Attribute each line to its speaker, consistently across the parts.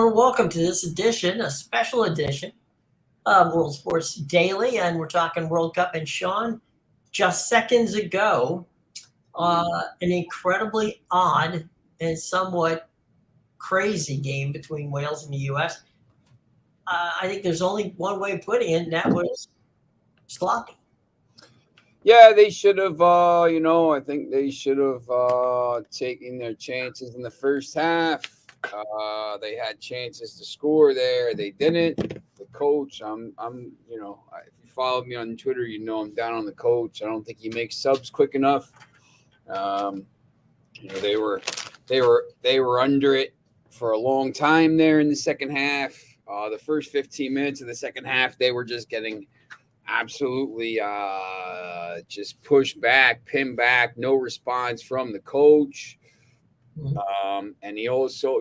Speaker 1: everyone. Welcome to this edition, a special edition of World Sports Daily, and we're talking World Cup. And Sean, just seconds ago, an incredibly odd and somewhat crazy game between Wales and the U.S. I think there's only one way of putting it, and that was sloppy.
Speaker 2: Yeah, they should have, I think they should have taken their chances in the first half. They had chances to score there. They didn't. The coach, if you follow me on Twitter, I'm down on the coach. I don't think he makes subs quick enough. They were under it for a long time there in the second half. The first 15 minutes of the second half, they were just getting absolutely just pushed back, pinned back, no response from the coach. And he also,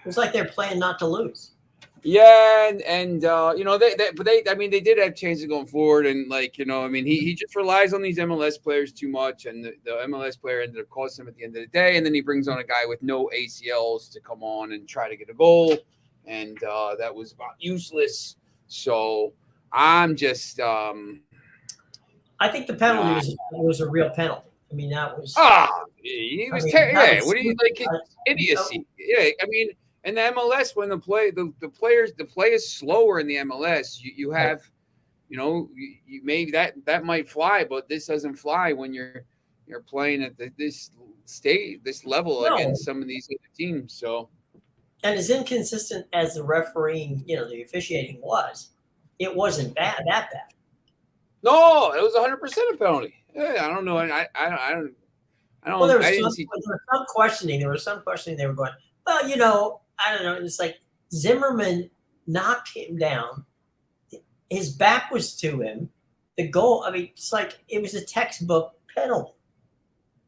Speaker 2: it's
Speaker 1: like they're playing not to lose.
Speaker 2: Yeah, and they did have chances going forward, and he just relies on these MLS players too much, and the MLS player ended up costing him at the end of the day, and then he brings on a guy with no ACLs to come on and try to get a goal, and that was about useless. So I'm just
Speaker 1: I think the penalty was a real penalty. I mean, that was
Speaker 2: he was terrible. What do you like? Idiocy. Yeah, I mean. And the MLS, when the play is slower in the MLS, you have, you maybe that might fly, but this doesn't fly when you're playing at this level against some of these other teams. So,
Speaker 1: and as inconsistent as the refereeing, the officiating was, it wasn't that bad.
Speaker 2: No, it was 100% a penalty. Yeah, I don't know. I don't.
Speaker 1: Well, there was some questioning. There was some questioning. They were going, well, I don't know. It's like Zimmerman knocked him down. His back was to him. The goal, I mean, it's like it was a textbook penalty.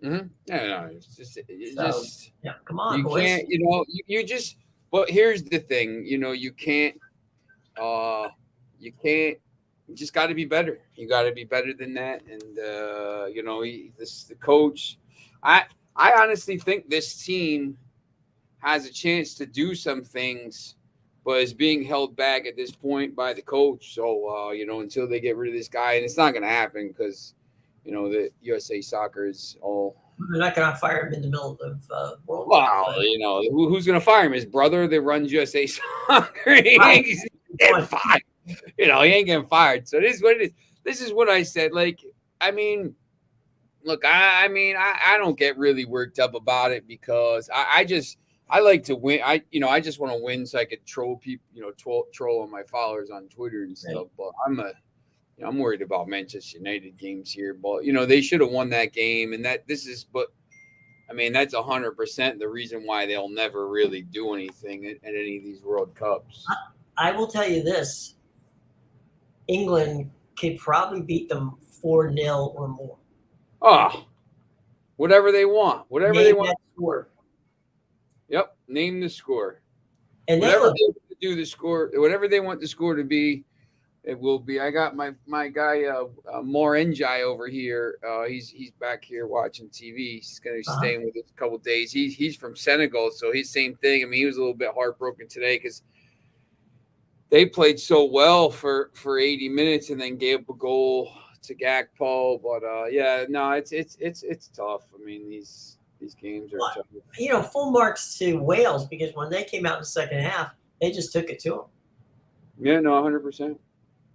Speaker 2: Mm-hmm. Yeah, no,
Speaker 1: come on,
Speaker 2: you
Speaker 1: boys.
Speaker 2: Can't, you just. But here's the thing, you can't. You just got to be better. You got to be better than that, and the coach. I honestly think this team has a chance to do some things, but is being held back at this point by the coach. So, until they get rid of this guy, and it's not going to happen because, the USA Soccer is all.
Speaker 1: They're not going to fire him in the middle of World
Speaker 2: Cup. Well, who's going to fire him? His brother that runs USA Soccer. He's getting fired. He ain't getting fired. So this is what it is. This is what I said. Look, I don't get really worked up about it because I like to win. I just want to win so I could troll people, troll on my followers on Twitter and stuff. But I'm worried about Manchester United games here. But they should have won that game, and that's 100% the reason why they'll never really do anything at any of these World Cups.
Speaker 1: I will tell you this: England could probably beat them 4-0 or more.
Speaker 2: Oh, whatever they want, they want.
Speaker 1: Score.
Speaker 2: Yep, name the score.
Speaker 1: And
Speaker 2: whatever they want to do the score, whatever they want the score to be, it will be. I got my guy More Njai over here. He's back here watching TV. He's going to be staying with us a couple of days. He's from Senegal, so he's same thing. I mean, he was a little bit heartbroken today because they played so well for 80 minutes and then gave up a goal to Gakpo. But it's tough. I mean, these games are tough.
Speaker 1: Full marks to Wales because when they came out in the second half, they just took it to them.
Speaker 2: Yeah, no, 100%.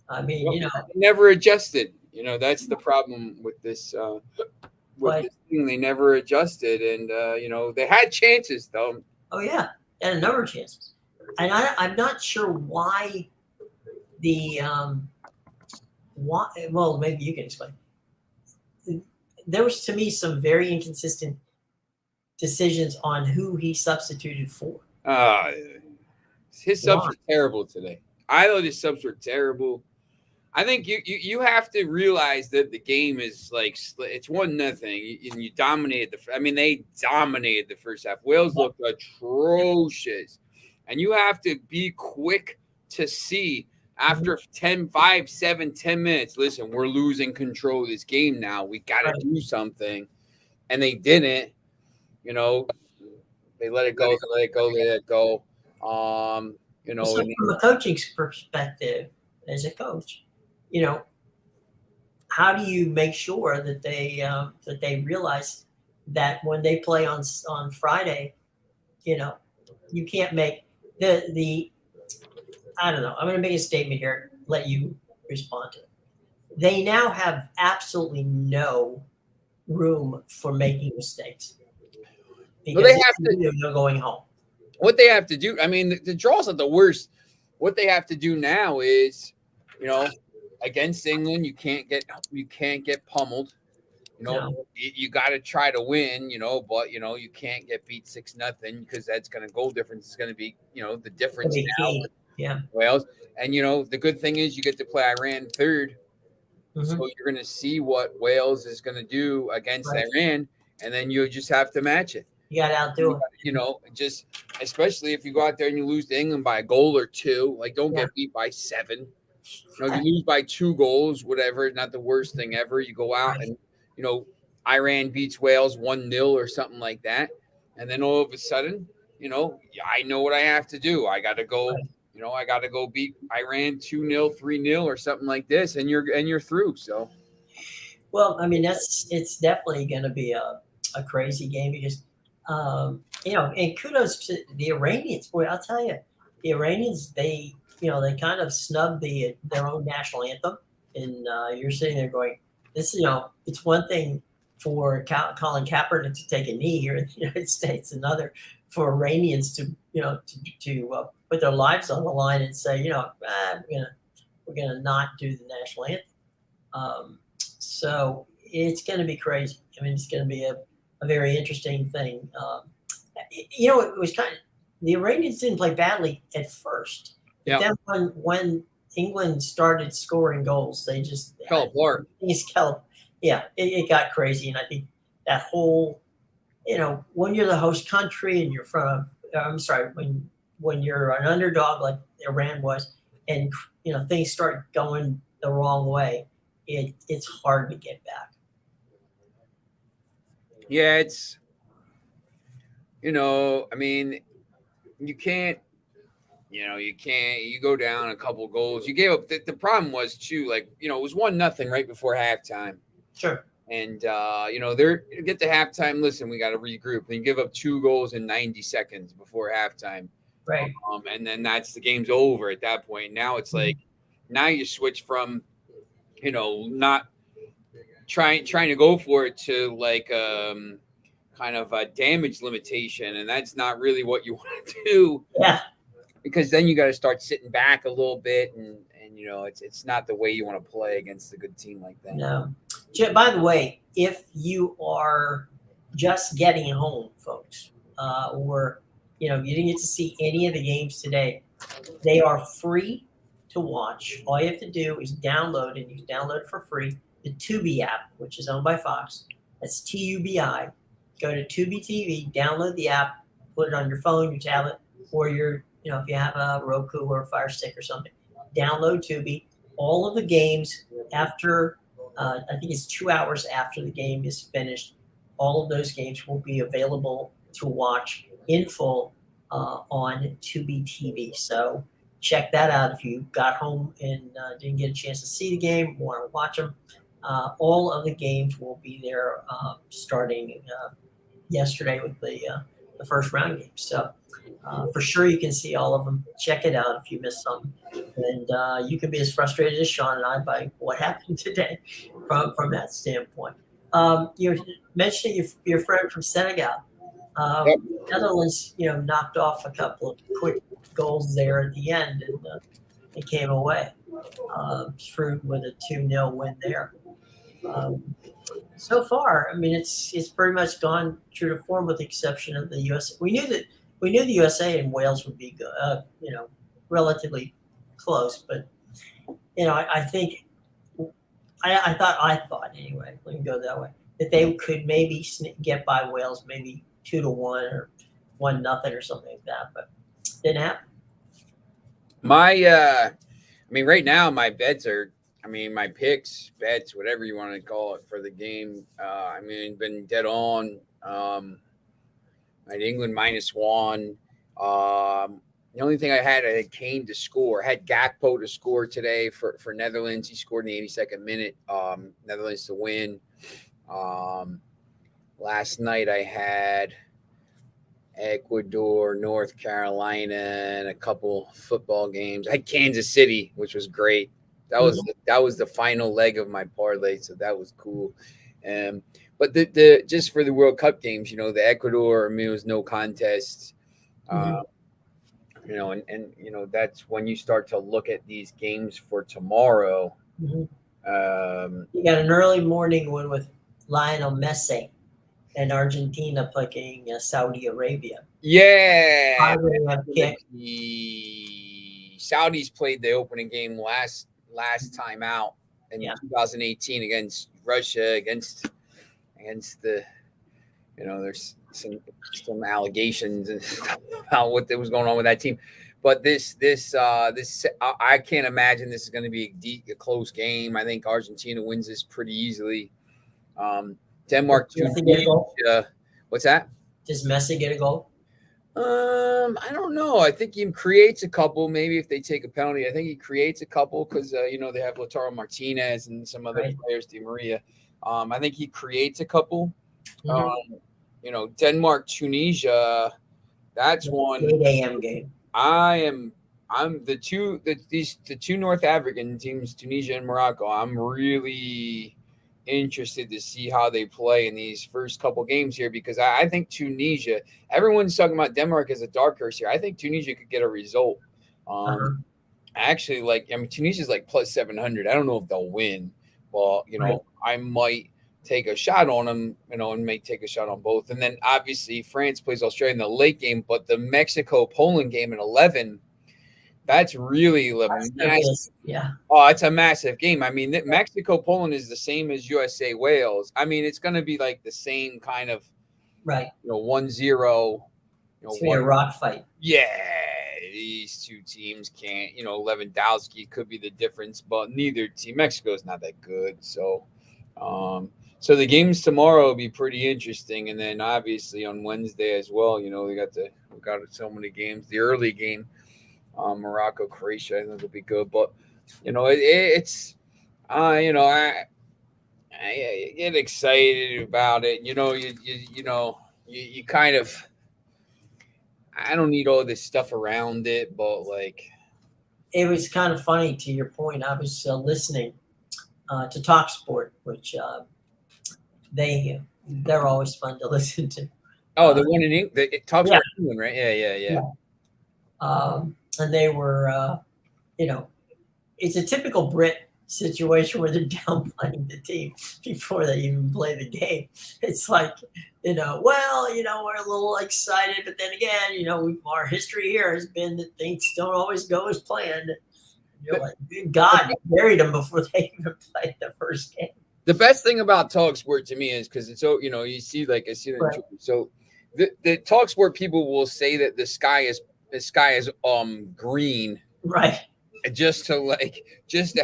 Speaker 1: I mean,
Speaker 2: they never adjusted. That's the problem with this. This thing, they never adjusted, and they had chances though.
Speaker 1: Oh yeah, and a number of chances. And I'm not sure why well, maybe you can explain. There was, to me, some very inconsistent decisions on who he substituted for.
Speaker 2: His subs were terrible today. I thought his subs were terrible. I think you have to realize that the game is it's 1-0, and you dominated they dominated the first half. Wales looked atrocious, and you have to be quick to see after 10 minutes. Listen, we're losing control of this game now. We got to do something, and they didn't. They let it go. They let it go. They let it go.
Speaker 1: So from a coaching perspective, as a coach, how do you make sure that they realize that when they play on Friday, you can't make the I don't know. I'm going to make a statement here. Let you respond to it. They now have absolutely no room for making mistakes because
Speaker 2: they have to.
Speaker 1: They're going home.
Speaker 2: What they have to do. I mean, the draws are the worst. What they have to do now is, against England, you can't get pummeled. You got to try to win. But you can't get beat 6-0 because that's going to goal difference is going to be the difference now.
Speaker 1: Yeah.
Speaker 2: Wales, and the good thing is you get to play Iran third, so you're going to see what Wales is going to do against Iran, and then you just have to match it.
Speaker 1: You got to outdo it.
Speaker 2: Just especially if you go out there and you lose to England by a goal or two, like don't get beat by 7. You lose by 2 goals, whatever. Not the worst thing ever. You go out and Iran beats Wales 1-0 or something like that, and then all of a sudden, I know what I have to do. I got to go. I got to go beat Iran 2-0, 3-0, or something like this, and you're through. So,
Speaker 1: well, I mean, it's definitely going to be a crazy game because, and kudos to the Iranians. Boy, I'll tell you, the Iranians they kind of snubbed their own national anthem, and you're sitting there going, this, it's one thing for Colin Kaepernick to take a knee here in the United States, another for Iranians to put their lives on the line and say, we're gonna not do the national anthem. So it's going to be crazy. I mean, it's going to be a very interesting thing. It was kind of the Iranians didn't play badly at first.
Speaker 2: Yeah.
Speaker 1: Then when England started scoring goals, they just
Speaker 2: fell apart.
Speaker 1: It got crazy, and I think that whole, when you're the host country and you're when you're an underdog like Iran was, and things start going the wrong way, it's hard to get back.
Speaker 2: Yeah, it's I mean, you can't. You go down a couple goals. You gave up. The problem was too, like it was 1-0 right before halftime.
Speaker 1: Sure.
Speaker 2: And they're get to halftime. Listen, we got to regroup. And you give up 2 goals in 90 seconds before halftime.
Speaker 1: Right.
Speaker 2: And then the game's over at that point. Now it's like, now you switch from, not trying to go for it to like kind of a damage limitation, and that's not really what you want to do.
Speaker 1: Yeah.
Speaker 2: Because then you got to start sitting back a little bit, and it's not the way you want to play against a good team like that.
Speaker 1: No. By the way, if you are just getting home, folks, or you didn't get to see any of the games today, they are free to watch. All you have to do is download, and you can download it for free, the Tubi app, which is owned by Fox. That's TUBI. Go to Tubi TV, download the app, put it on your phone, your tablet, or your, if you have a Roku or a Fire Stick or something, download Tubi. All of the games after, I think it's 2 hours after the game is finished, all of those games will be available to watch in full on Tubi TV. So check that out if you got home and didn't get a chance to see the game, want to watch them. All of the games will be there starting yesterday with the first round games. So for sure you can see all of them. Check it out if you missed something. And you can be as frustrated as Sean and I by what happened today from that standpoint. You're mentioning your friend from Senegal.
Speaker 2: Yep.
Speaker 1: Netherlands, knocked off a couple of quick goals there at the end, and it came away through with a 2-0 win there. So far, I mean, it's pretty much gone true to form, with the exception of the USA. We knew the USA and Wales would be good, relatively close, but I think I thought anyway. We can go that way, that they could maybe get by Wales, maybe 2-1 or 1-0 or something like that, but didn't happen.
Speaker 2: Right now my bets are. My picks, bets, whatever you want to call it for the game, been dead on. Right, England -1. The only thing I had Kane to score. I had Gakpo to score today for Netherlands. He scored in the 82nd minute. Netherlands to win. Last night I had Ecuador, North Carolina, and a couple football games. I had Kansas City, which was great. That was the final leg of my parlay, so that was cool. But the just for the World Cup games, the Ecuador, I mean, it was no contest. And that's when you start to look at these games for tomorrow.
Speaker 1: You got an early morning one with Lionel Messi and Argentina playing Saudi Arabia.
Speaker 2: Yeah,
Speaker 1: Kick.
Speaker 2: The Saudis played the opening game last time out in 2018 against Russia, against the, there's some allegations and stuff about what was going on with that team. But this I can't imagine this is going to be a close game. I think Argentina wins this pretty easily. Denmark, Tunisia. What's that?
Speaker 1: Does Messi get a goal?
Speaker 2: I don't know. I think he creates a couple. Maybe if they take a penalty, I think he creates a couple because they have Lautaro Martinez and some other players, Di Maria. I think he creates a couple. Denmark, Tunisia. That's one
Speaker 1: 8 a.m. game.
Speaker 2: I'm the two North African teams, Tunisia and Morocco. I'm really interested to see how they play in these first couple games here because I think Tunisia. Everyone's talking about Denmark as a dark horse here. I think Tunisia could get a result. Actually, Tunisia's like plus 700. I don't know if they'll win, but I might take a shot on them, and may take a shot on both. And then obviously France plays Australia in the late game, but the Mexico-Poland game at 11, that's really massive.
Speaker 1: Yeah.
Speaker 2: Oh, it's a massive game. I mean, Mexico-Poland is the same as USA-Wales. I mean, it's going to be like the same kind of, 1-0.
Speaker 1: It's going to be a rock fight.
Speaker 2: Yeah, these two teams can't, Lewandowski could be the difference, but neither team, Mexico's not that good. So, so the games tomorrow will be pretty interesting, and then obviously on Wednesday as well. We got so many games. The early game, Morocco, Croatia, I think will be good. But it's I get excited about it. You kind of. I don't need all this stuff around it, but
Speaker 1: it was kind of funny to your point. I was listening to Talk Sport, which they're always fun to listen to.
Speaker 2: Oh, the one in England, Talk Sport England, right? Yeah.
Speaker 1: And they were, it's a typical Brit situation where they're downplaying the team before they even play the game. It's like, we're a little excited, but then again, our history here has been that things don't always go as planned. You're like, God, you buried them before they even played the first game.
Speaker 2: The best thing about Talk Sport to me is because it's so, you see, I see it. Right. So the Talk Sport people will say that the sky is green,
Speaker 1: right?
Speaker 2: Just to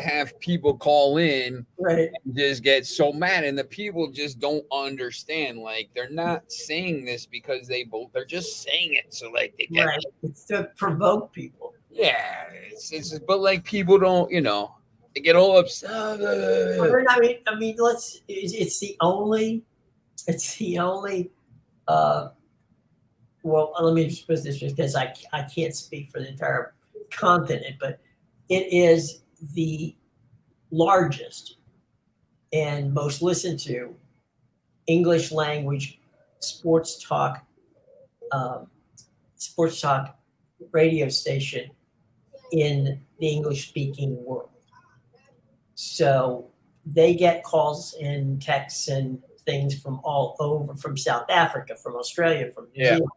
Speaker 2: have people call in,
Speaker 1: right?
Speaker 2: And just get so mad, and the people just don't understand. They're not saying this because they're just saying it so they get
Speaker 1: right. It's to provoke people.
Speaker 2: Yeah, it's but people don't, they get all upset.
Speaker 1: I mean, it's the only. Well, let me just put this because I can't speak for the entire continent, but it is the largest and most listened to English language sports talk radio station in the English speaking world. So they get calls and texts and things from all over, from South Africa, from Australia, from New Zealand,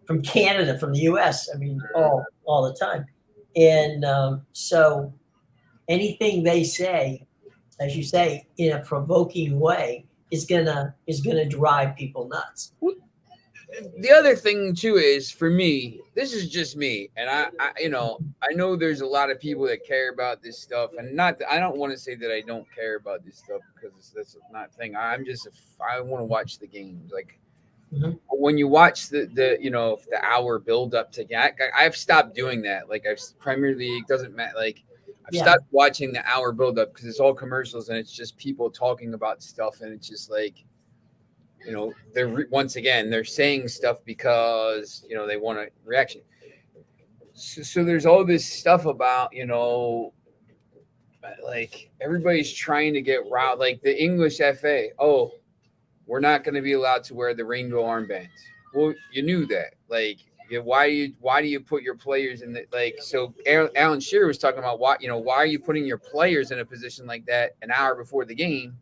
Speaker 1: from Canada, from the US. I mean, all the time. And so anything they say, as you say, in a provoking way is gonna drive people nuts.
Speaker 2: The other thing too is, for me, this is just me, and I know there's a lot of people that care about this stuff, and I don't want to say that I don't care about this stuff because that's not a thing. I want to watch the games.
Speaker 1: Mhm.
Speaker 2: But when you watch the hour build up to that, I've stopped doing that. Like Premier League doesn't matter. Like I've
Speaker 1: Yeah.
Speaker 2: stopped watching the hour build up because it's all commercials and it's just people talking about stuff and it's just like, once again they're saying stuff because they want a reaction. So there's all this stuff about like everybody's trying to get riled. Like the English FA, oh, we're not going to be allowed to wear the rainbow armbands. Well, you knew that. Like, why do you put your players in the like? So Alan Shearer was talking about why are you putting your players in a position like that an hour before the game,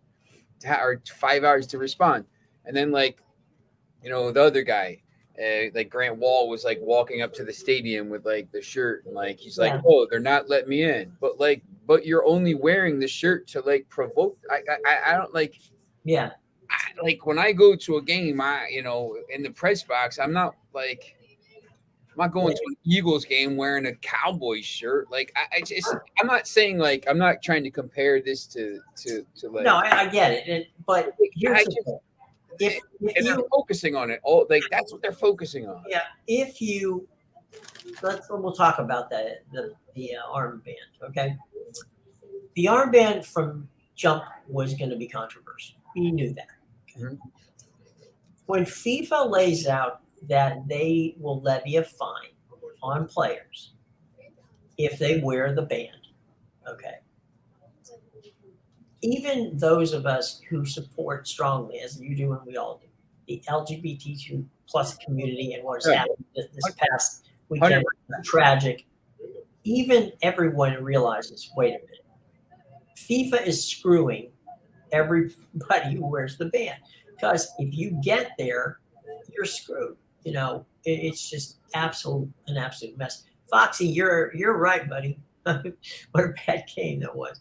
Speaker 2: or 5 hours to respond, and then the other guy. Like Grant Wall was like walking up to the stadium with like the shirt and like he's like,
Speaker 1: Yeah.
Speaker 2: oh, they're not letting me in, but you're only wearing the shirt to like provoke. I don't like.
Speaker 1: Yeah.
Speaker 2: Like when I go to a game, in the press box, I'm not going to an Eagles game wearing a Cowboys shirt. Like I'm not saying like I'm not trying to compare this to like.
Speaker 1: No, I get it. But here's the thing. If
Speaker 2: they're focusing on it, all like that's what they're focusing on.
Speaker 1: Yeah, we'll talk about that the armband. Okay, the armband from jump was going to be controversial. You knew that. Okay?
Speaker 2: Mhm.
Speaker 1: When FIFA lays out that they will levy a fine on players if they wear the band, okay. Even those of us who support strongly, as you do and we all do, the LGBTQ plus community and what's happened this past weekend, tragic. Even everyone realizes, wait a minute, FIFA is screwing everybody who wears the band. Because if you get there, you're screwed. It's just an absolute mess. Foxy, you're right, buddy. What a bad game that was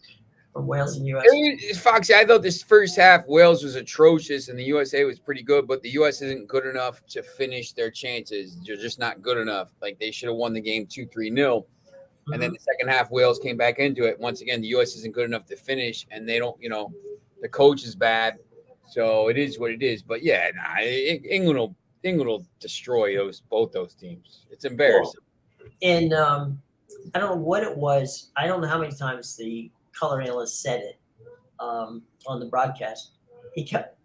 Speaker 1: from Wales and US.
Speaker 2: Foxy, I thought this first half Wales was atrocious and the USA was pretty good, but the US isn't good enough to finish their chances. They're just not good enough. Like they should have won the game 2-3-0. And then the second half, Wales came back into it. Once again, the U.S. isn't good enough to finish, and they don't, the coach is bad. So it is what it is. But yeah, England will destroy both those teams. It's embarrassing.
Speaker 1: And I don't know what it was. I don't know how many times the color analyst said it on the broadcast. He kept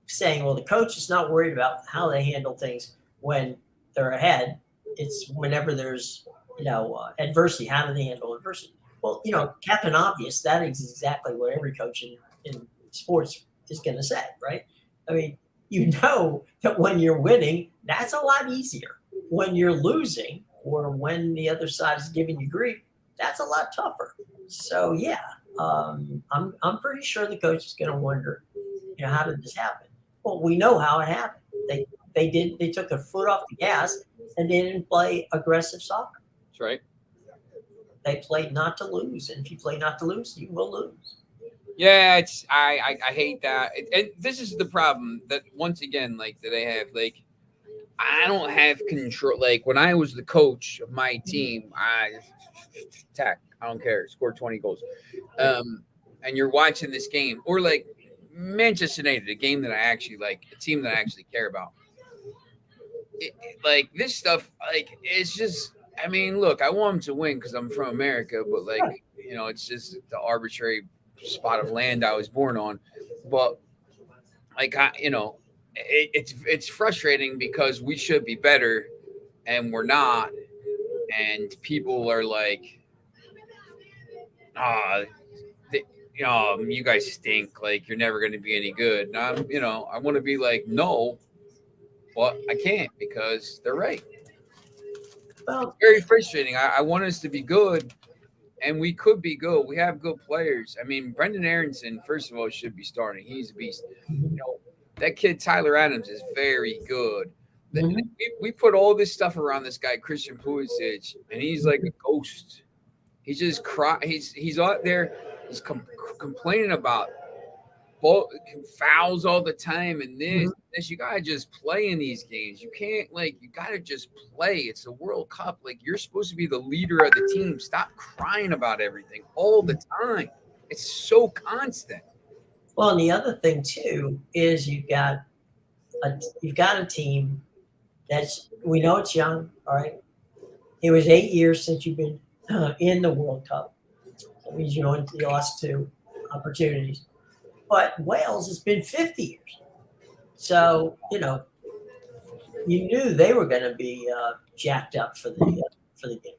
Speaker 1: saying, well, the coach is not worried about how they handle things when they're ahead. It's whenever there's adversity. How do they handle adversity? Well, Captain Obvious, that is exactly what every coach in sports is going to say, right? I mean, that when you're winning, that's a lot easier. When you're losing or when the other side is giving you grief, that's a lot tougher. So, yeah, I'm pretty sure the coach is going to wonder, how did this happen? Well, we know how it happened. They took their foot off the gas and they didn't play aggressive soccer.
Speaker 2: That's right.
Speaker 1: They played not to lose, and if you play not to lose, you will lose.
Speaker 2: Yeah, I hate that, and this is the problem that once again, like that I have, like I don't have control. Like when I was the coach of my team, I don't care, scored 20 goals, and you're watching this game, or like Manchester United, a game that I actually like, a team that I actually care about. Like this stuff, like it's just. I mean, look, I want them to win because I'm from America, but like, it's just the arbitrary spot of land I was born on. But like, it's frustrating because we should be better and we're not. And people are like, you guys stink. Like, you're never going to be any good. And I want to be like, no, but I can't because they're right.
Speaker 1: Well,
Speaker 2: it's very frustrating. I want us to be good, and we could be good. We have good players. I mean, Brendan Aronson, first of all, should be starting. He's a beast. That kid Tyler Adams is very good. Mm-hmm. We put all this stuff around this guy Christian Pulisic, and he's like a ghost. He's just he's out there. He's complaining about fouls all the time, and this. You gotta just play in these games. You can't you gotta just play. It's a World Cup. Like you're supposed to be the leader of the team. Stop crying about everything all the time. It's so constant.
Speaker 1: Well, and the other thing too is you've got you've got a team we know it's young. All right, it was 8 years since you've been in the World Cup. That means you lost 2 opportunities. But Wales has been 50 years, so you knew they were going to be jacked up for the game.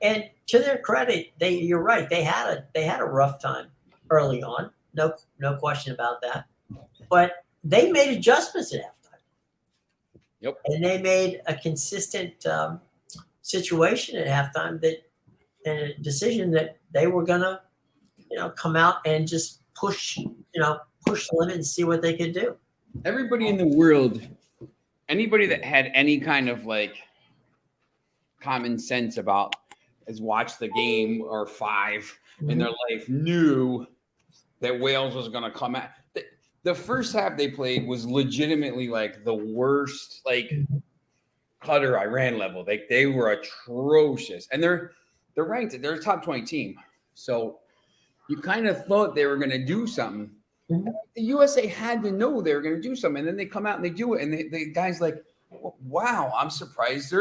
Speaker 1: And to their credit, you're right. They had a rough time early on. No question about that. But they made adjustments at halftime.
Speaker 2: Yep.
Speaker 1: And they made a consistent situation at halftime and a decision that they were gonna, come out and just push the limit and see what they could do.
Speaker 2: Everybody in the world, anybody that had any kind of like common sense about has watched the game or 5 in their life knew that Wales was going to come out. The first half they played was legitimately like the worst, like Qatar Iran level. They were atrocious, and they're ranked. They're a top 20 team, so you kind of thought they were going to do something. The USA had to know they were going to do something, and then they come out and they do it, and the guys like, wow, I'm surprised.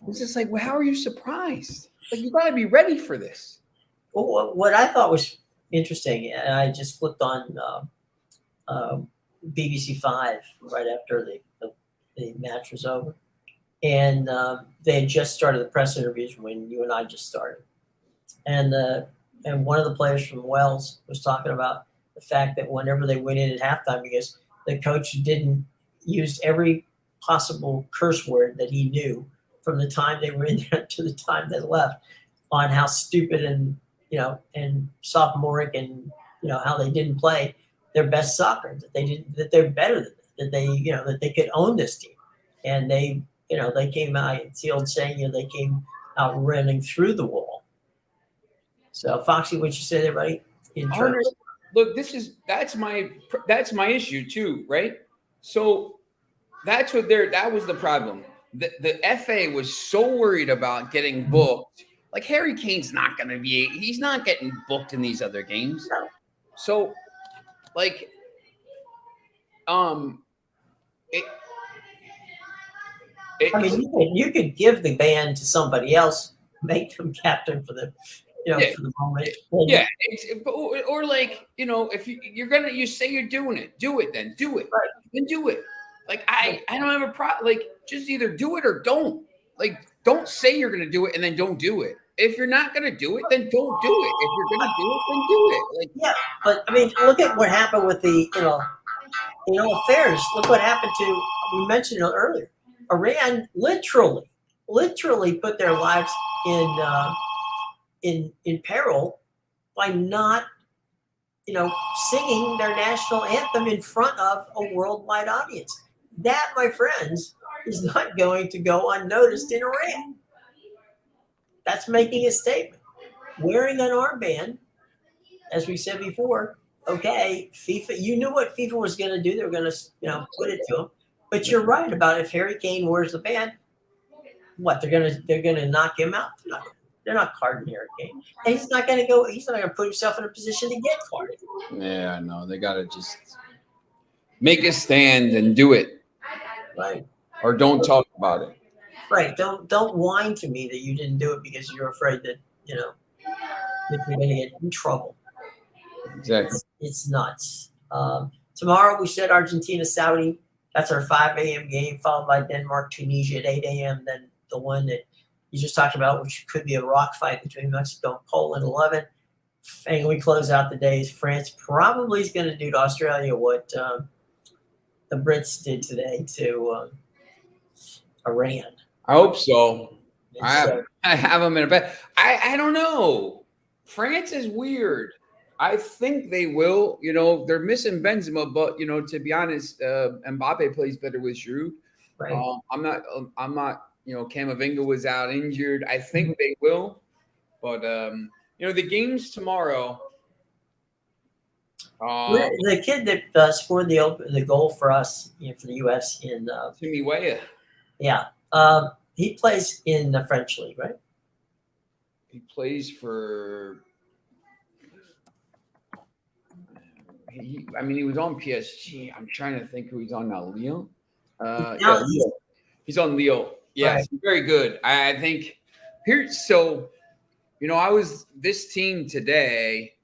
Speaker 2: It's just like, well, how are you surprised? Like, you got to be ready for this.
Speaker 1: Well, what I thought was interesting, and I just flipped on BBC 5 right after the match was over, and they had just started the press interviews when you and I just started, and one of the players from Wales was talking about the fact that whenever they went in at halftime, because the coach didn't use every possible curse word that he knew from the time they were in there to the time they left, on how stupid and sophomoric and how they didn't play their best soccer, that they're better than that they could own this team, and they came out. It's the old saying, they came out running through the wall. So Foxy, what you say there, buddy?
Speaker 2: Look, that's my issue too, right? So that was the problem. The FA was so worried about getting booked. Like, Harry Kane's he's not getting booked in these other games.
Speaker 1: No.
Speaker 2: So, like,
Speaker 1: you could give the band to somebody else, make them captain for the for the moment.
Speaker 2: Yeah, or like, if you say you're doing it, do it then. Do it.
Speaker 1: Right.
Speaker 2: Then do it. Like, I don't have a problem. Like, just either do it or don't. Like, don't say you're gonna do it and then don't do it. If you're not gonna do it, then don't do it. If you're gonna do it, then do it. Like,
Speaker 1: yeah, but I mean, look at what happened with the affairs. Look what happened to, we mentioned it earlier. Iran literally put their lives in peril by not singing their national anthem in front of a worldwide audience. That, my friends, is not going to go unnoticed in Iran. That's making a statement. Wearing an armband, as we said before, okay, FIFA, you knew what FIFA was going to do. They were going to, put it to him. But you're right about if Harry Kane wears the band, what, they're gonna knock him out? They're not carding Harry Kane, and he's not gonna put himself in a position to get carded.
Speaker 2: Yeah, no, they gotta just make a stand and do it,
Speaker 1: right?
Speaker 2: Or don't talk about it.
Speaker 1: Right. Don't whine to me that you didn't do it because you're afraid that that you're gonna get in trouble.
Speaker 2: Exactly.
Speaker 1: It's nuts. Tomorrow we said Argentina, Saudi. That's our 5 a.m. game, followed by Denmark, Tunisia at 8 a.m. Then the one that you just talked about, which could be a rock fight between Mexico and Poland, 11. And we close out the days. France probably is going to do to Australia what the Brits did today to Iran.
Speaker 2: I hope so. I have them in a bet. I don't know. France is weird. I think they will. They're missing Benzema, but to be honest, Mbappe plays better with Giroud.
Speaker 1: Right.
Speaker 2: I'm not. Camavinga was out injured. I think they will, but the games tomorrow.
Speaker 1: The kid that scored the goal for us, for the U.S. in
Speaker 2: Timmy Weah.
Speaker 1: Yeah, he plays in the French league, right?
Speaker 2: He plays for. I mean, he was on PSG. I'm trying to think who he's on now. Lyon.
Speaker 1: Now
Speaker 2: Lyon. He's on Lyon. Yes,
Speaker 1: right.
Speaker 2: very good. I think here. So, I was this team today.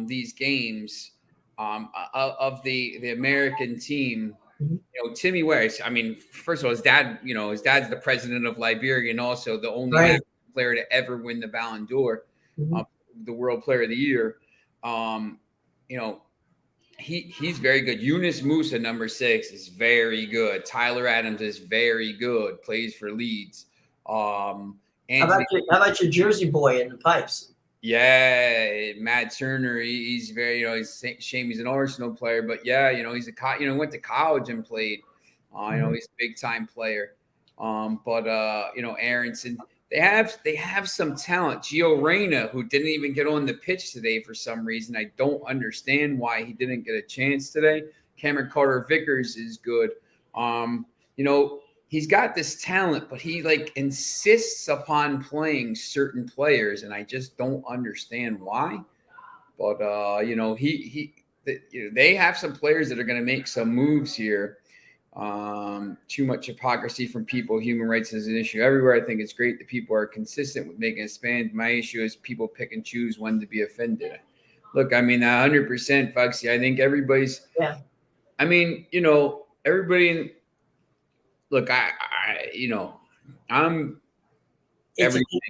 Speaker 2: These games of the American team.
Speaker 1: Mhm.
Speaker 2: Timmy West. I mean, first of all, his dad's the president of Liberia and also the only
Speaker 1: Right.
Speaker 2: African player to ever win the Ballon d'Or,
Speaker 1: Mhm.
Speaker 2: the World Player of the Year. You know, he's very good. Yunus Musa, number 6, is very good. Tyler Adams is very good. Plays for Leeds. Anthony.
Speaker 1: How about your Jersey boy in the pipes?
Speaker 2: Yeah, Matt Turner. He's very, he's shame he's an Arsenal player, but yeah, he's went to college and played. He's a big time player. Aronson. They have some talent. Gio Reyna, who didn't even get on the pitch today for some reason. I don't understand why he didn't get a chance today. Cameron Carter-Vickers is good. He's got this talent, but he insists upon playing certain players, and I just don't understand why. But they have some players that are going to make some moves here. Too much hypocrisy from people. Human rights is an issue everywhere. I think it's great that people are consistent with making a stand. My issue is people pick and choose when to be offended. Look, I mean, 100%, Foxy. I think everybody's.
Speaker 1: Yeah.
Speaker 2: I mean, everybody in. Look, I'm everything.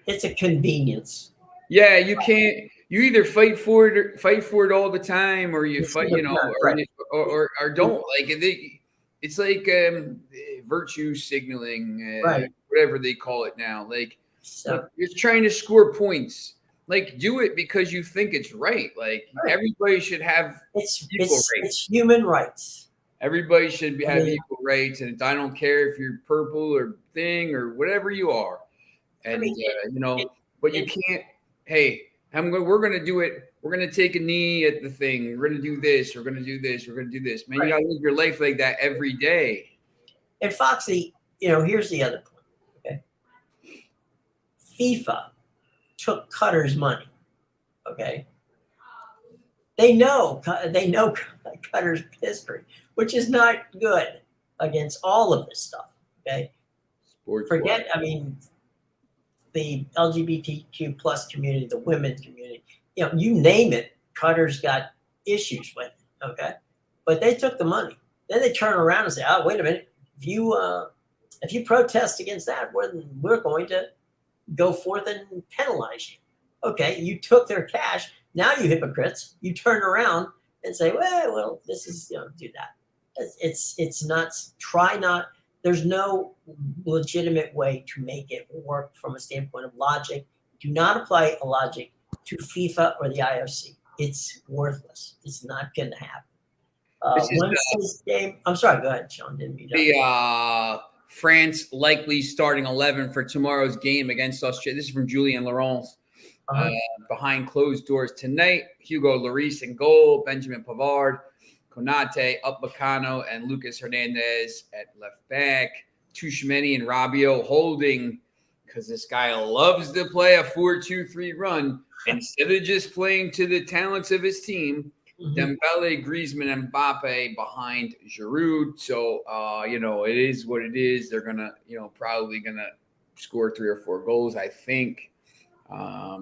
Speaker 1: It's a convenience.
Speaker 2: Yeah, you can't. You either fight for it all the time, or you fight, or don't. It's like virtue signaling,
Speaker 1: Right.
Speaker 2: whatever they call it now.
Speaker 1: So
Speaker 2: you're trying to score points. Do it because you think it's right. Everybody should have equal rights.
Speaker 1: It's human rights.
Speaker 2: Everybody should have equal rights, and I don't care if you're purple or thing or whatever you are. And but you can't. Hey, we're going to do it. We're going to take a knee at the thing. We're going to do this. We're going to do this. We're going to do this. Man, you got to live your life like that every day.
Speaker 1: And Foxy, here's the other point. Okay, FIFA took Qatar's money. Okay, they know Qatar's history, which is not good against all of this stuff. Okay, forget. I mean, the LGBTQ plus community, the women's community, you name it, Qatar's got issues with it. Okay, but they took the money. Then they turn around and say, "Oh, wait a minute. If you protest against that, we're going to go forth and penalize you." Okay, you took their cash. Now you hypocrites, you turn around and say, well, this is, do that. It's nuts. Try not. There's no legitimate way to make it work from a standpoint of logic. Do not apply a logic to FIFA or the IOC. It's worthless. It's not going to happen. Wednesday's game. I'm sorry. Go ahead, Sean. Didn't mean
Speaker 2: the France likely starting 11 for tomorrow's game against Australia. This is from Julien Laurence. Behind closed doors tonight, Hugo Lloris in goal, Benjamin Pavard, Konate, Upamecano, and Lucas Hernandez at left back. Tchouaméni and Rabiot holding, because this guy loves to play a 4-2-3 run instead of just playing to the talents of his team. Dembele, Griezmann, and Mbappe behind Giroud. So, it is what it is. They're gonna, probably gonna score 3 or 4 goals, I think. I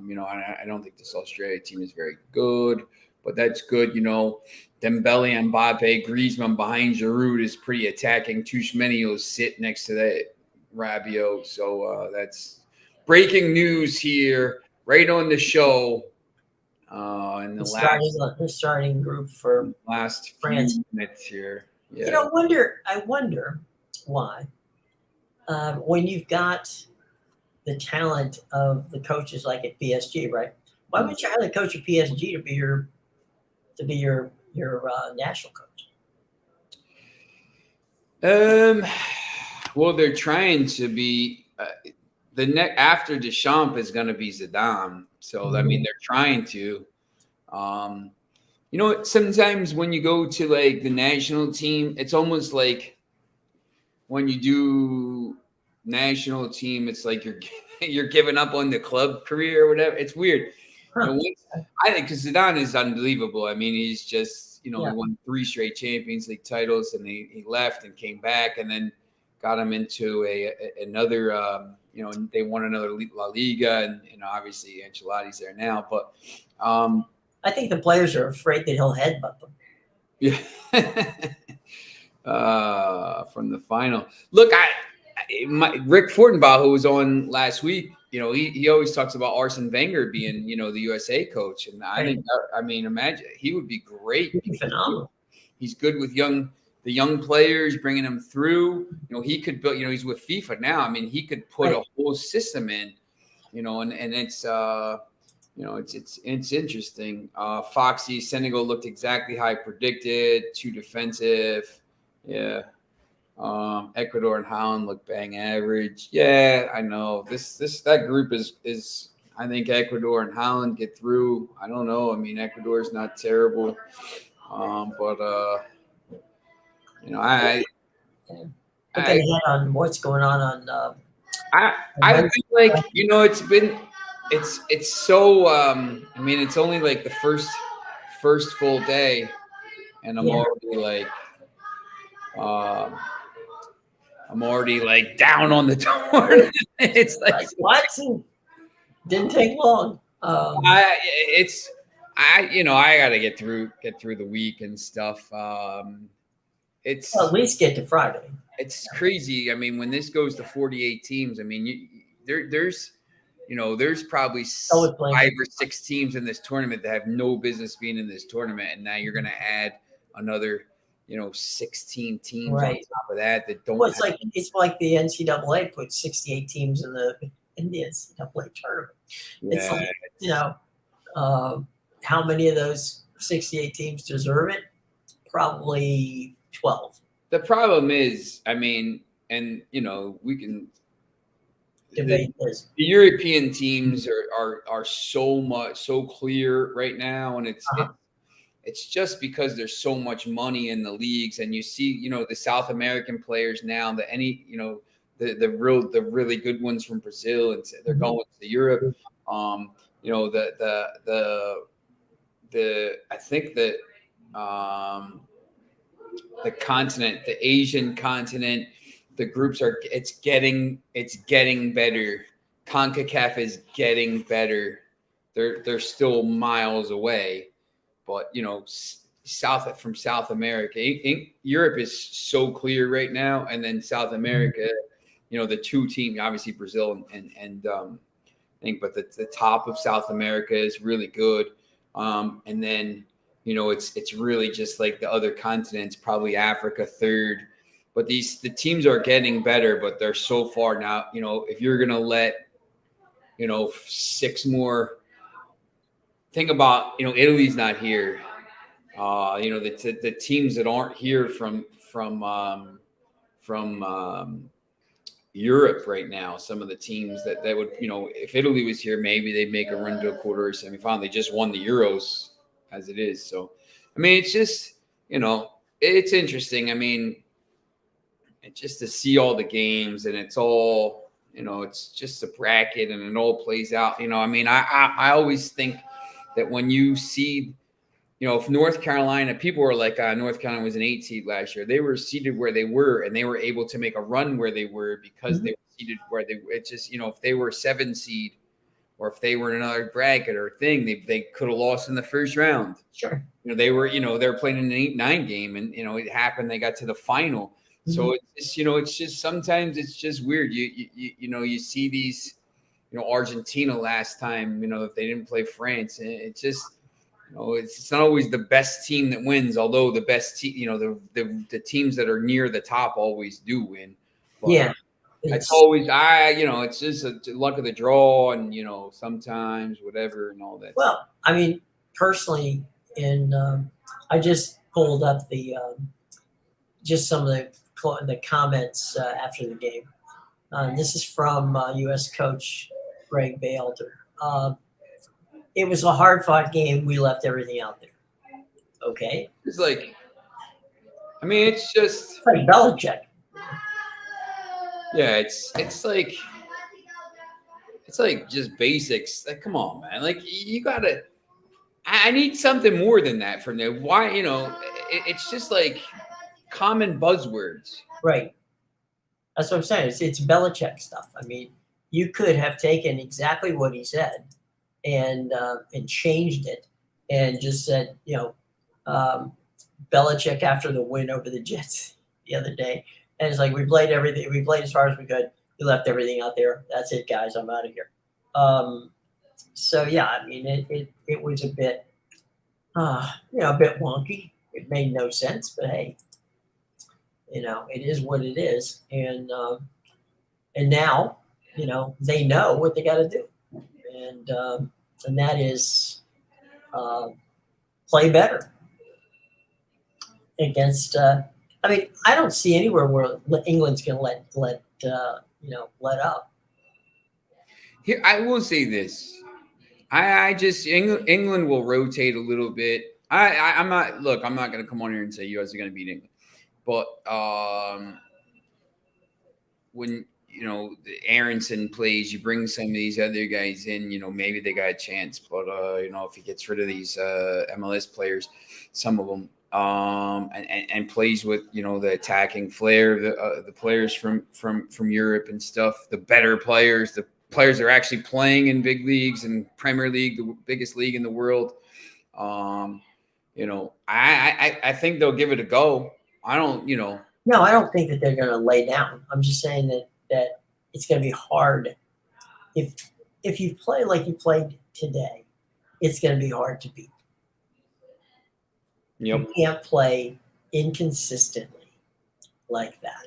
Speaker 2: don't think this Australia team is very good, but that's good. Dembele, Mbappe, Griezmann behind Giroud is pretty attacking. Tchouaméni will sit next to that Rabiot. So that's breaking news here, right on the show. In the
Speaker 1: starting group for
Speaker 2: last
Speaker 1: France
Speaker 2: few minutes here. Yeah.
Speaker 1: I wonder why when you've got the talent of the coaches like at PSG, right? Why would you hire the coach of PSG to be your national coach?
Speaker 2: Well, they're trying to be after Deschamps is going to be Zidane. So I mean, they're trying to. Sometimes when you go to the national team, it's almost like when you do national team, it's like you're giving up on the club career or whatever. It's weird.
Speaker 1: Huh.
Speaker 2: I think because Zidane is unbelievable. I mean, he's just, he
Speaker 1: Yeah.
Speaker 2: won 3 straight Champions League titles, and he left and came back, and then got him into another. They won another La Liga, and obviously Ancelotti's there now. But
Speaker 1: I think the players are afraid that he'll headbutt them.
Speaker 2: yeah, from the final. Look, Rick Fortenbaugh, who was on last week, he always talks about Arsene Wenger being, the USA coach, and I think, imagine he would be great.
Speaker 1: He'd be phenomenal.
Speaker 2: He's good with the young players, bringing them through. He could build. He's with FIFA now. I mean, he could put a whole system in. And it's it's interesting. Foxy Senegal looked exactly how I predicted. Too defensive. Yeah. Ecuador and Holland look bang average. Yeah, I know. That group is I think Ecuador and Holland get through. I don't know. I mean, Ecuador's not terrible. But I
Speaker 1: Looking ahead on what's going on
Speaker 2: I feel like it's so I mean, it's only like the first full day, and I'm already like down on the tournament. It's like
Speaker 1: what? Didn't take long.
Speaker 2: I gotta get through the week and stuff. It's
Speaker 1: at least get to Friday.
Speaker 2: It's crazy. I mean, when this goes to 48 teams, I mean, there's probably 5 or 6 teams in this tournament that have no business being in this tournament, and now you're going to add another 16 teams on top of that don't.
Speaker 1: Well, it's like the NCAA put 68 teams in the NCAA tournament. Yeah. It's like how many of those 68 teams deserve it? Probably 12.
Speaker 2: The problem is, I mean, and we can
Speaker 1: debate this.
Speaker 2: The European teams are so clear right now, and it's just because there's so much money in the leagues, and you see, the South American players now, the really good ones from Brazil, and they're going to Europe. I think that the continent, the Asian continent, the groups it's getting better. CONCACAF is getting better. They're still miles away, but from South America, Europe is so clear right now, and then South America, the 2 teams, obviously Brazil and I think, but the top of South America is really good, and then it's really just like the other continents, probably Africa third. But the teams are getting better, but they're so far now. If you're gonna let 6 more, think about Italy's not here. The teams that aren't here from Europe right now. Some of the teams that would if Italy was here, maybe they'd make a run to a quarter or semifinal. They just won the Euros as it is. So, I mean, it's just it's interesting. I mean, just to see all the games, and it's all, it's just a bracket, and it all plays out. I mean, I always think that when you see, if North Carolina, people were like, North Carolina was an 8 seed last year. They were seated where they were, and they were able to make a run where they were because they were seated where they were. It's just, if they were a 7 seed, or if they were in another bracket or thing, they could have lost in the first round.
Speaker 1: Sure.
Speaker 2: They were playing an 8-9 game, and it happened. They got to the final. So it's just, it's just sometimes it's just weird. You see these, Argentina last time, if they didn't play France, and it's just, it's not always the best team that wins. Although the best team, the teams that are near the top always do win. But
Speaker 1: yeah.
Speaker 2: It's always it's just a luck of the draw, and sometimes whatever and all that.
Speaker 1: Well, I mean, personally, I just pulled up the just some of the comments after the game. This is from U.S. coach Greg Berhalter. It was a hard-fought game. We left everything out there. Okay.
Speaker 2: It's like, I mean, it's just
Speaker 1: it's like Belichick.
Speaker 2: Yeah, it's like it's like just basics. Like, come on, man. Like, you gotta. I need something more than that from them. Why, it's just like common buzzwords.
Speaker 1: Right. That's what I'm saying. It's Belichick stuff. I mean, you could have taken exactly what he said and changed it and just said, Belichick after the win over the Jets the other day, and it's like we played everything. We played as hard as we could. We left everything out there. That's it, guys. I'm out of here. So yeah, I mean, it was a bit, a bit wonky. It made no sense, but hey, it is what it is, and now, they know what they got to do, and that is play better against. I mean, I don't see anywhere where England's going to let up.
Speaker 2: Here, I will say this. I just England will rotate a little bit. I'm not going to come on here and say US are going to beat England, but when the Aronson plays, you bring some of these other guys in, maybe they got a chance. But if he gets rid of these MLS players, some of them, and plays with the attacking flair, the players from Europe and stuff, the better players, the players that are actually playing in big leagues and Premier League, the biggest league in the world. I think they'll give it a go. I don't.
Speaker 1: No, I don't think that they're going to lay down. I'm just saying that it's going to be hard. If you play like you played today, it's going to be hard to beat.
Speaker 2: Yep.
Speaker 1: You can't play inconsistently like that.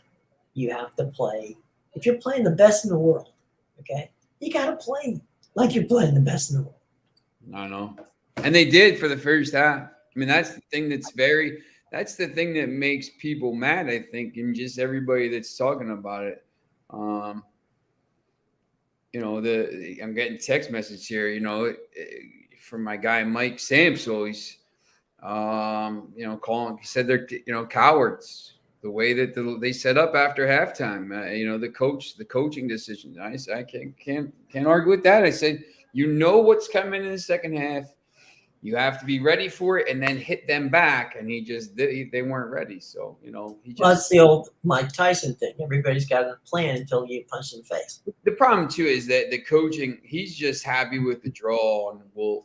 Speaker 1: You have to play. If you're playing the best in the world, okay, you got to play like you're playing the best in the world.
Speaker 2: I know. And they did for the first half. I mean, that's the thing that's the thing that makes people mad, I think, and just everybody that's talking about it. I'm getting text message here, from my guy Mike Samso. He's calling. He said they're cowards. The way that they set up after halftime, the coaching decision. I can't argue with that. I said, what's coming in the second half. You have to be ready for it and then hit them back. And they weren't ready. So, well,
Speaker 1: that's the old Mike Tyson thing. Everybody's got a plan until you punch in the face.
Speaker 2: The problem too is that the coaching, he's just happy with the draw and we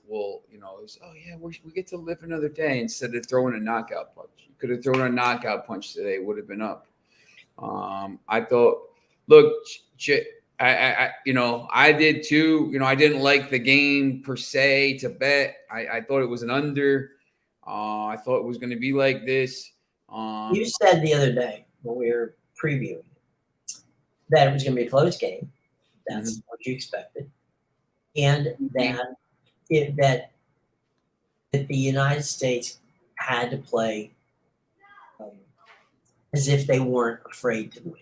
Speaker 2: get to live another day instead of throwing a knockout punch. You could have thrown a knockout punch today. It would have been up. I thought, look, I did too. I didn't like the game per se to bet. I thought it was an under. I thought it was going to be like this.
Speaker 1: You said the other day when we were previewing that it was going to be a close game. That's what you expected, and that the United States had to play as if they weren't afraid to win.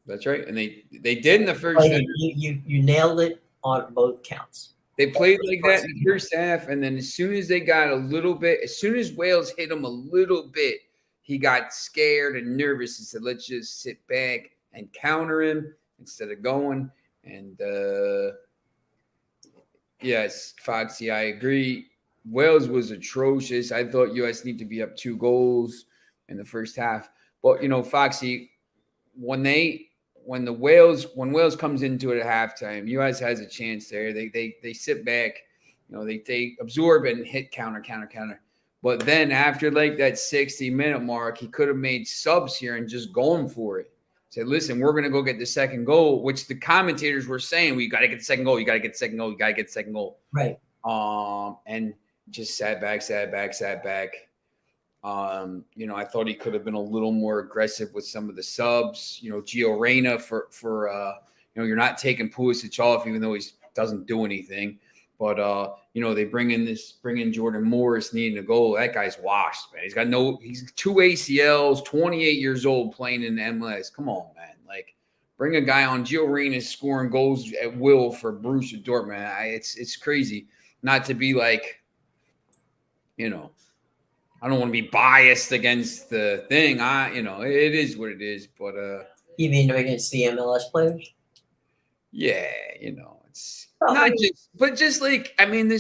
Speaker 2: That's right, and they did in the first half.
Speaker 1: You nailed it on both counts.
Speaker 2: They played like that in the first half, and then as soon as they got as soon as Wales hit him a little bit, he got scared and nervous and said, "Let's just sit back and counter him instead of going." And yes, Foxy, I agree. Wales was atrocious. I thought US need to be up 2 goals in the first half, but Foxy, when Wales comes into it at halftime, US has a chance there. They sit back, they absorb and hit counter. But then after like that 60-minute mark, he could have made subs here and just going for it. Said, listen, we're going to go get the second goal, which the commentators were saying, we got to get the second goal. You got to get the second goal. You got to get the second goal.
Speaker 1: Right.
Speaker 2: And just sat back. I thought he could have been a little more aggressive with some of the subs. Gio Reyna for you're not taking Pulisic off, even though he doesn't do anything. But they bring in Jordan Morris needing a goal. That guy's washed, man. He's 2 ACLs, 28 years old, playing in the MLS. Come on, man. Like, bring a guy on. Gio Reyna scoring goals at will for Borussia Dortmund. It's crazy. Not to be like, I don't want to be biased against the thing. It is what it is. But
Speaker 1: you mean against the MLS players?
Speaker 2: Yeah, Not just, but just like, I mean,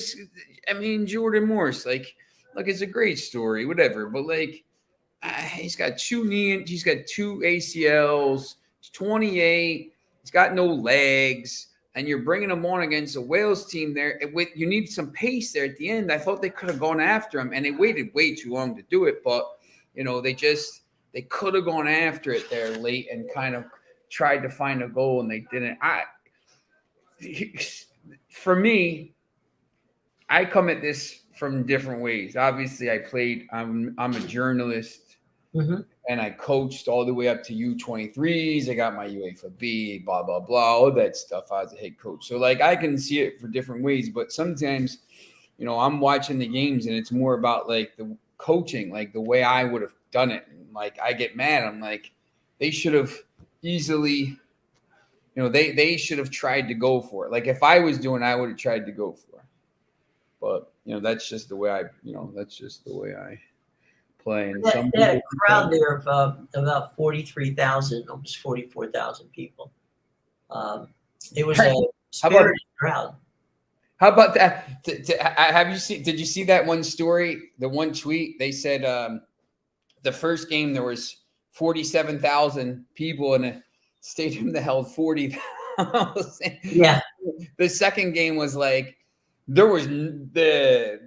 Speaker 2: Jordan Morris, like, it's a great story, whatever. But like, he's got he's got two ACLs. He's 28. He's got no legs, and you're bringing him on against a Wales team there. You need some pace there at the end. I thought they could have gone after him, and they waited way too long to do it. But they could have gone after it there late and kind of tried to find a goal, and they didn't. For me, I come at this from different ways. Obviously, I'm a journalist, and I coached all the way up to U23s. I got my UEFA B, blah, blah, blah, all that stuff. I was a head coach. So, like, I can see it for different ways. But sometimes, I'm watching the games, and it's more about, like, the coaching, like, the way I would have done it. And, like, I get mad. I'm like, they should have easily – they should have tried to go for it. Like if I was doing, I would have tried to go for it. But that's just the way I play. And
Speaker 1: some had a crowd there of about 43,000, almost 44,000 people. It was a spirited crowd.
Speaker 2: How about that? Did you see that one story? The one tweet they said the first game there was 47,000 people in a stadium that held 40,000.
Speaker 1: Yeah.
Speaker 2: The second game was like there was the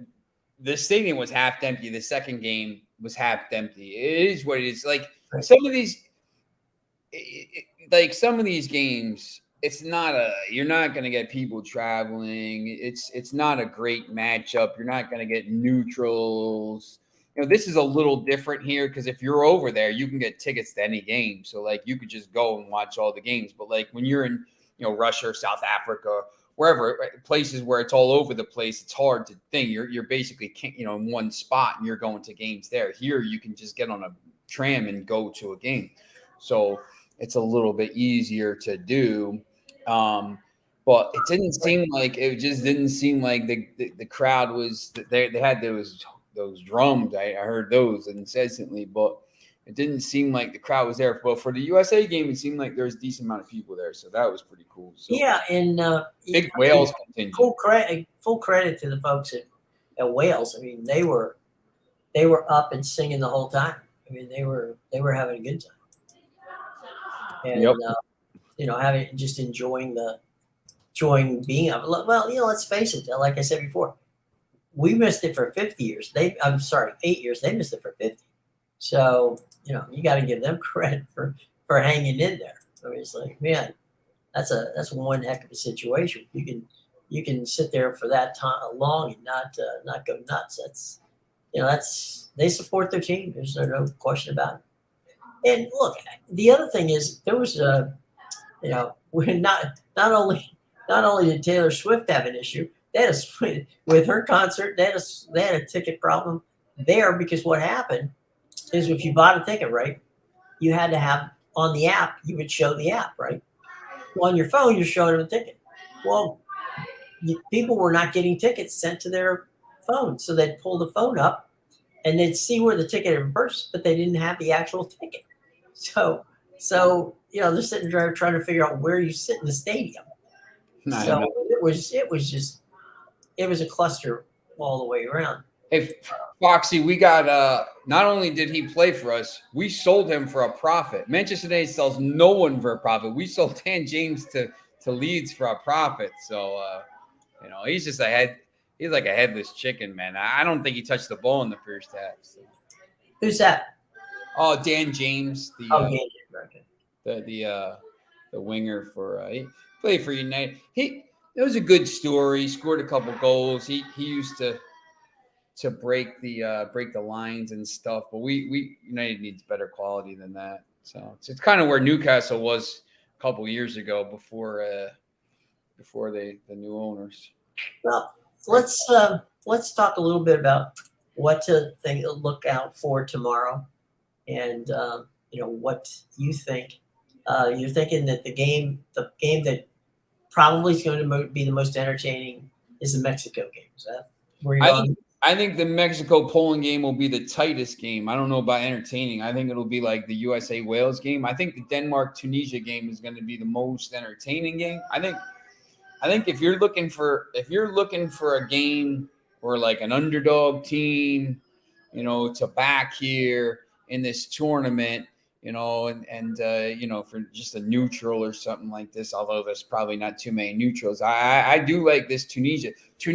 Speaker 2: stadium was half empty. The second game was half empty. It is what it is. Like some of these games, it's not you're not going to get people traveling. It's not a great matchup. You're not going to get neutrals. This is a little different here because if you're over there, you can get tickets to any game. So, like, you could just go and watch all the games. But, like, when you're in, Russia or South Africa, wherever, places where it's all over the place, it's hard to think. You're basically, in one spot and you're going to games there. Here, you can just get on a tram and go to a game. So, it's a little bit easier to do. But it didn't seem like the crowd was – they had those drums. I heard those incessantly, but it didn't seem like the crowd was there. But for the USA game, it seemed like there was a decent amount of people there, so that was pretty cool. So,
Speaker 1: yeah, and
Speaker 2: big Wales contingent.
Speaker 1: Full credit to the folks at Wales. I mean, they were up and singing the whole time. I mean, they were having a good time, and enjoying being up. Well, let's face it. Like I said before. We missed it for 50 years. 8 years. They missed it for 50. So, you got to give them credit for hanging in there. I mean, it's like, man, that's one heck of a situation. You can sit there for that time long and not go nuts. They support their team. There's no question about it. And look, the other thing is there was when not only did Taylor Swift have an issue. With her concert, they had a ticket problem there because what happened is if you bought a ticket, right, you had to have on the app, you would show the app, right? Well, on your phone, you're showing them a ticket. Well, people were not getting tickets sent to their phone. So they'd pull the phone up and they'd see where the ticket had been purchased, but they didn't have the actual ticket. So they're sitting there trying to figure out where you sit in the stadium. So it was a cluster all the way around.
Speaker 2: Hey, Foxy, we got not only did he play for us, we sold him for a profit. Manchester United sells no one for a profit. We sold Dan James to Leeds for a profit. So he's just he's like a headless chicken, man. I don't think he touched the ball in the first half. So.
Speaker 1: Who's that?
Speaker 2: Oh, Dan James, the winger for he played for United. It was a good story. He scored a couple goals. He used to break the lines and stuff. But we United needs better quality than that. So it's kind of where Newcastle was a couple years ago before the new owners.
Speaker 1: Well, let's talk a little bit about what to look out for tomorrow, and what you think. You're thinking that the game that probably is going to be the most entertaining is the Mexico game. Is that where you're on?
Speaker 2: I think the Mexico-Poland game will be the tightest game. I don't know about entertaining. I think it'll be like the USA-Wales game. I think the Denmark-Tunisia game is going to be the most entertaining game. I I think if you're looking for a game or like an underdog team, to back here in this tournament, and for just a neutral or something like this, although there's probably not too many neutrals. I do like this Tunisia. 4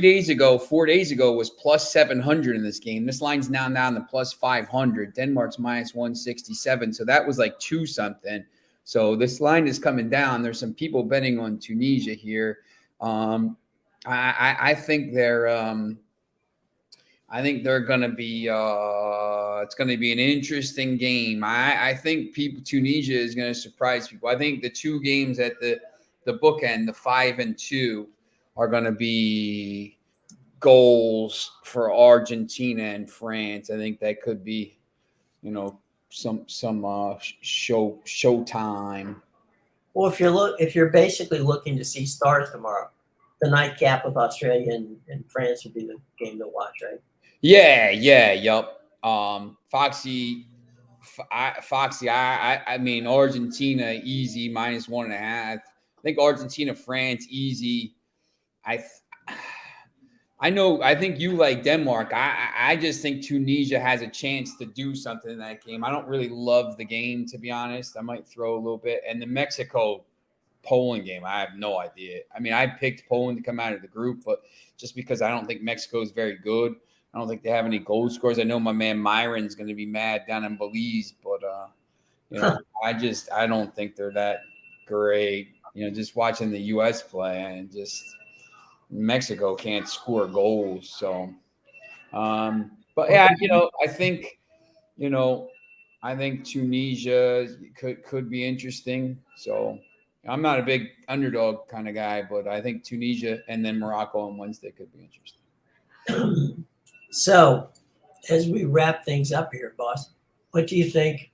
Speaker 2: days ago was plus 700 in this game. This line's now down to plus 500. Denmark's minus 167. So that was like 2 something. So this line is coming down. There's some people betting on Tunisia here. I think they're going to be. It's going to be an interesting game. I think Tunisia is going to surprise people. I think the 2 games at the bookend, the 5 and 2, are going to be goals for Argentina and France. I think that could be, some showtime.
Speaker 1: Well, if you're basically looking to see stars tomorrow, the nightcap with Australia and France would be the game to watch, right?
Speaker 2: Yup. Foxy. I mean, Argentina easy minus 1.5. I think Argentina, France easy. I know. I think you like Denmark. I just think Tunisia has a chance to do something in that game. I don't really love the game, to be honest. I might throw a little bit. And the Mexico-Poland game, I have no idea. I mean, I picked Poland to come out of the group, but just because I don't think Mexico is very good. I don't think they have any goal scores. I know my man Myron's going to be mad down in Belize, but I don't think they're that great. Just watching the U.S. play and just Mexico can't score goals. So, but yeah, I think Tunisia could be interesting. So I'm not a big underdog kind of guy, but I think Tunisia and then Morocco on Wednesday could be interesting.
Speaker 1: So, as we wrap things up here, boss, what do you think?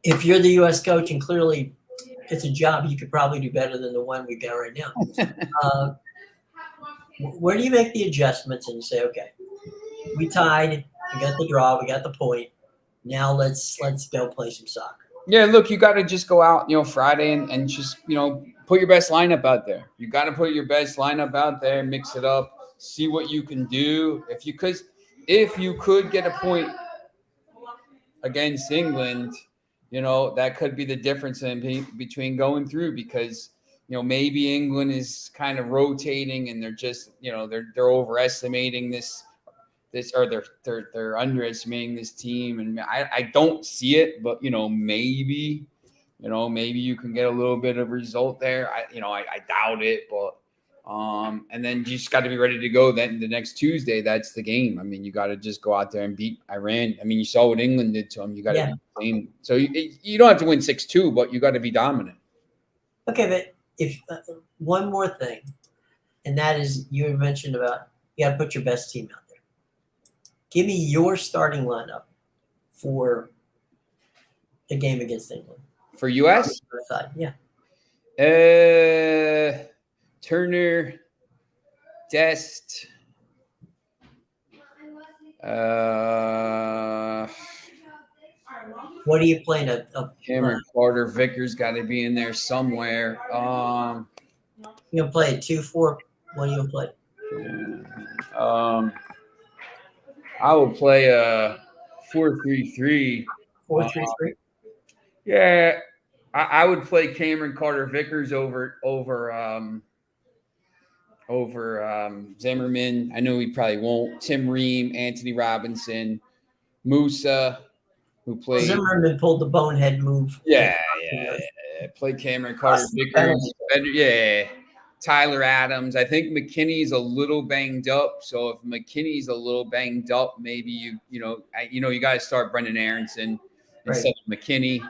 Speaker 1: If you're the U.S. coach, and clearly it's a job you could probably do better than the one we got right now, where do you make the adjustments and say, okay, we tied, we got the draw, we got the point. Now let's go play some soccer.
Speaker 2: Yeah, look, you got to just go out, Friday and just, put your best lineup out there. You got to put your best lineup out there, mix it up. See what you can do. If you could get a point against England, that could be the difference between going through, because maybe England is kind of rotating and they're just they're overestimating this or they're underestimating this team, and I don't see it, but maybe you can get a little bit of result there. I doubt it, but. And then you just got to be ready to go. Then the next Tuesday, that's the game. I mean, you got to just go out there and beat Iran. I mean, you saw what England did to them. You got to be the same. So you don't have to win 6-2, but you got to be dominant.
Speaker 1: Okay, but if one more thing, and that is you had mentioned about you got to put your best team out there. Give me your starting lineup for the game against England.
Speaker 2: For U.S.?
Speaker 1: Yeah.
Speaker 2: Turner, Dest,
Speaker 1: what are you playing?
Speaker 2: Cameron Carter Vickers got to be in there somewhere.
Speaker 1: You gonna play a 2-4? What are you gonna play?
Speaker 2: I will play a 4-3-3.
Speaker 1: 4-3-3.
Speaker 2: Yeah, I would play Cameron Carter Vickers over Zimmerman. I know he probably won't. Tim Ream, Anthony Robinson, Musa, who played.
Speaker 1: Zimmerman pulled the bonehead move.
Speaker 2: Yeah. Played Cameron Carter Vickers. Yeah. Tyler Adams. I think McKinney's a little banged up. So if McKinney's a little banged up, maybe you got to start Brendan Aronson instead of McKinney.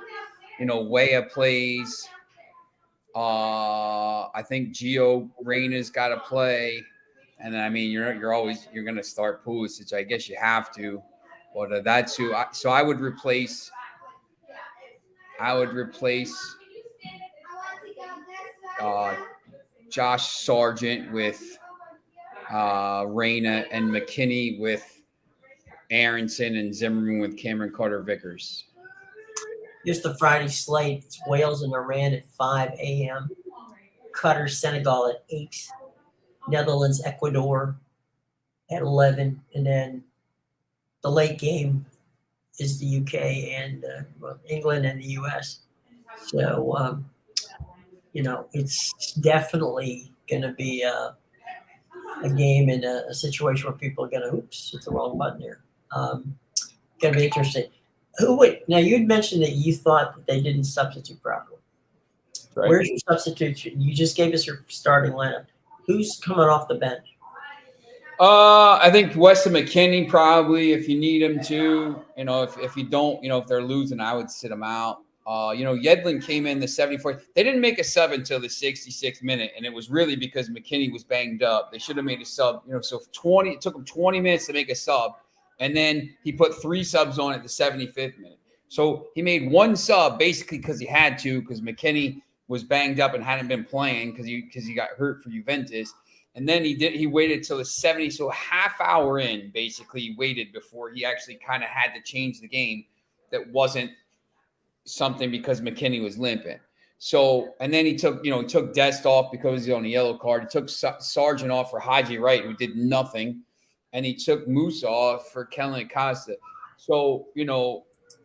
Speaker 2: Weah plays. I think Gio Reyna's got to play, and then, I mean, you're going to start Pulisic. I guess you have to, but that's who. So I would replace. Josh Sargent with Reyna, and McKinney with Aronson, and Zimmerman with Cameron Carter Vickers.
Speaker 1: Here's the Friday slate. It's Wales and Iran at 5 a.m. Qatar, Senegal at 8. Netherlands, Ecuador at 11. And then the late game is the UK and England and the US. So, it's definitely going to be a game in a situation where people are going to, oops, hit the wrong button here. Going to be interesting. Now, you'd mentioned that you thought that they didn't substitute properly. Right. Where's your substitution? You just gave us your starting lineup. Who's coming off the bench?
Speaker 2: I think Weston McKennie probably, if you need him to. If you don't, if they're losing, I would sit him out. Yedlin came in the 74th. They didn't make a sub until the 66th minute, and it was really because McKennie was banged up. They should have made a sub. So it took him 20 minutes to make a sub, and then he put 3 subs on at the 75th minute. So he made 1 sub basically because he had to, because McKennie was banged up and hadn't been playing because he got hurt for Juventus. And then he waited till the 70, so a half hour in, basically, he waited before he actually kind of had to change the game. That wasn't something because McKennie was limping. So, and then he took Dest off because he was on a yellow card. He took Sargent off for Haji Wright, who did nothing. And he took Musa off for Kellen Acosta. So,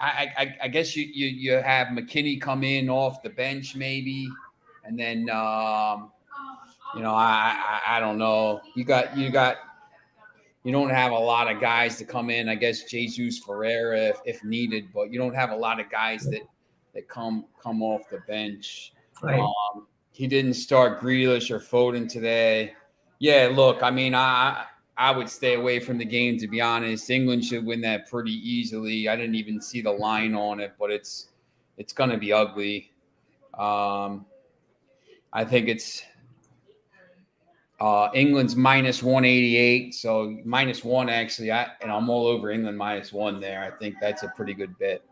Speaker 2: I guess you have McKennie come in off the bench maybe. And then, I don't know. You don't have a lot of guys to come in. I guess Jesus Ferreira if needed, but you don't have a lot of guys that come off the bench.
Speaker 1: Right.
Speaker 2: He didn't start Grealish or Foden today. Yeah, look, I mean, I would stay away from the game, to be honest. England should win that pretty easily. I didn't even see the line on it, but it's going to be ugly. I think it's England's minus 188, so -1 actually. I'm all over England -1 there. I think that's a pretty good bet.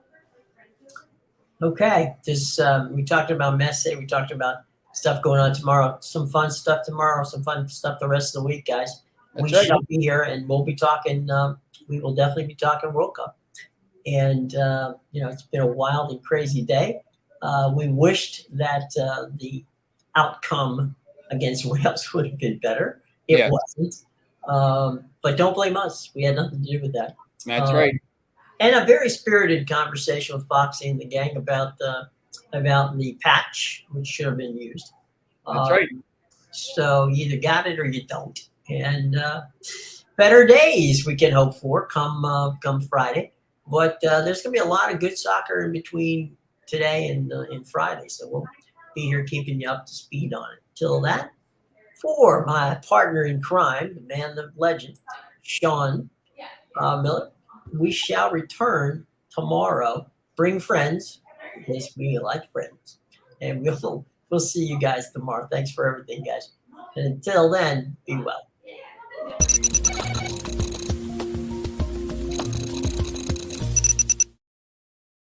Speaker 1: Okay, we talked about Messi. We talked about stuff going on tomorrow. Some fun stuff tomorrow. Some fun stuff the rest of the week, guys. We shall be here, and we'll be talking. We will definitely be talking World Cup. And it's been a wild and crazy day. We wished that the outcome against Wales would have been better. It wasn't. But don't blame us. We had nothing to do with that.
Speaker 2: That's right.
Speaker 1: And a very spirited conversation with Foxy and the gang about the patch, which should have been used.
Speaker 2: That's right.
Speaker 1: So you either got it or you don't. And better days we can hope for come Friday. But there's going to be a lot of good soccer in between today and Friday. So we'll be here keeping you up to speed on it. Till that, for my partner in crime, the man, the legend, Sean Miller, we shall return tomorrow. Bring friends, because we like friends. And we'll see you guys tomorrow. Thanks for everything, guys. And until then, be well.